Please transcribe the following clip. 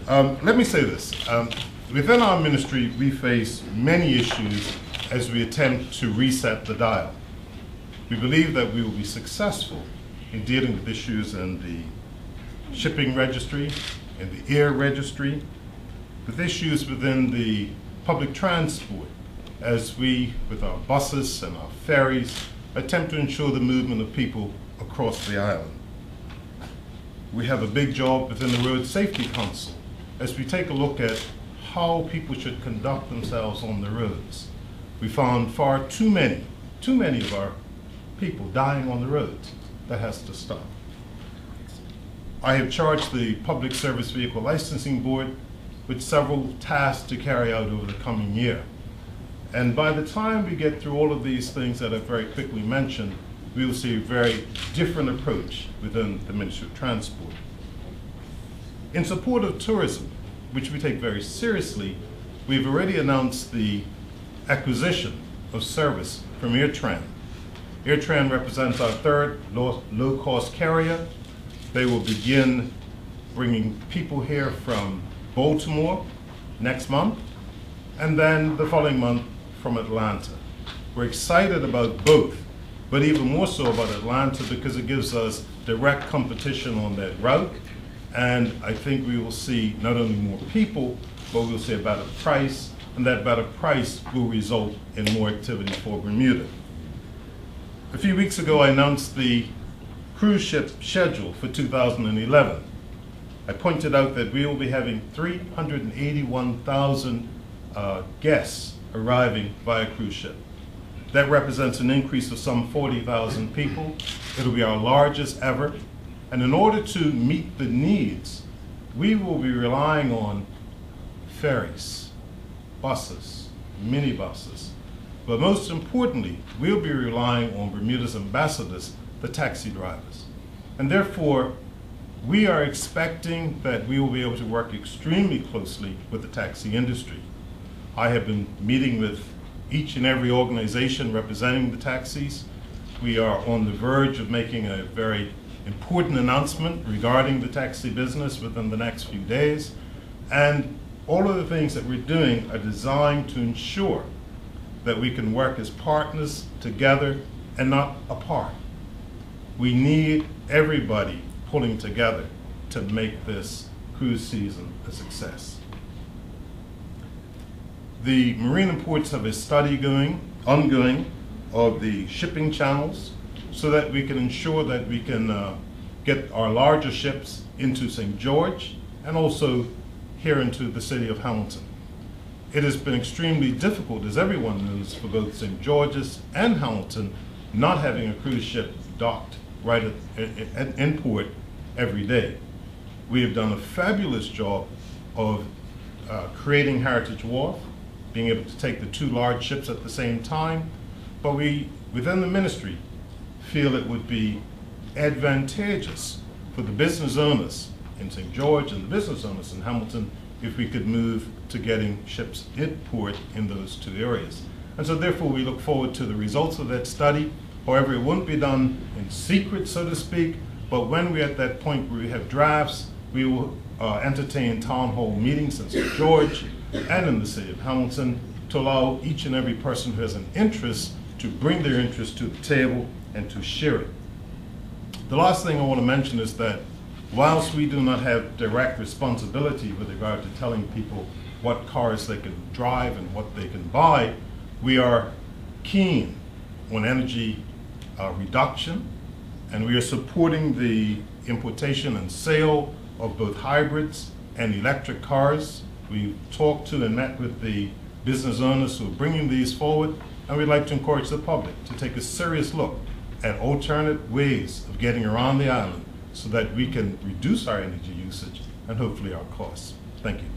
Let me say this. Within our ministry, we face many issues as we attempt to reset the dial. We believe that we will be successful in dealing with issues in the shipping registry, in the air registry, with issues within the public transport, as we, with our buses and our ferries, attempt to ensure the movement of people across the island. We have a big job within the Road Safety Council as we take a look at how people should conduct themselves on the roads. We found far too many of our people dying on the roads. That has to stop. I have charged the Public Service Vehicle Licensing Board with several tasks to carry out over the coming year. And by the time we get through all of these things that I've very quickly mentioned, we will see a very different approach within the Ministry of Transport. In support of tourism, which we take very seriously, we've already announced the acquisition of service from AirTran. AirTran represents our third low-cost carrier. They will begin bringing people here from Baltimore next month, and then the following month from Atlanta. We're excited about both, but even more so about Atlanta because it gives us direct competition on that route. And I think we will see not only more people, but we'll see a better price, and that better price will result in more activity for Bermuda. A few weeks ago, I announced the cruise ship schedule for 2011. I pointed out that we will be having 381,000 guests arriving via cruise ship. That represents an increase of some 40,000 people. It'll be our largest ever. And in order to meet the needs, we will be relying on ferries, buses, minibuses. But most importantly, we'll be relying on Bermuda's ambassadors, the taxi drivers. And therefore, we are expecting that we will be able to work extremely closely with the taxi industry. I have been meeting with each and every organization representing the taxis. We are on the verge of making a very important announcement regarding the taxi business within the next few days. And all of the things that we're doing are designed to ensure that we can work as partners together and not apart. We need everybody pulling together to make this cruise season a success. The marine ports have a study ongoing of the shipping channels so that we can ensure that we can get our larger ships into St. George and also here into the city of Hamilton. It has been extremely difficult, as everyone knows, for both St. George's and Hamilton not having a cruise ship docked right in port every day. We have done a fabulous job of creating Heritage Wharf, being able to take the two large ships at the same time, but we, within the ministry, feel it would be advantageous for the business owners in St. George and the business owners in Hamilton if we could move to getting ships in port in those two areas. And so therefore we look forward to the results of that study. However, it won't be done in secret, so to speak, but when we're at that point where we have drafts, we will entertain town hall meetings in St. George and in the city of Hamilton to allow each and every person who has an interest to bring their interest to the table and to share it. The last thing I want to mention is that whilst we do not have direct responsibility with regard to telling people what cars they can drive and what they can buy, we are keen on energy reduction, and we are supporting the importation and sale of both hybrids and electric cars. We've talked to and met with the business owners who are bringing these forward, and we'd like to encourage the public to take a serious look at alternate ways of getting around the island so that we can reduce our energy usage and hopefully our costs. Thank you.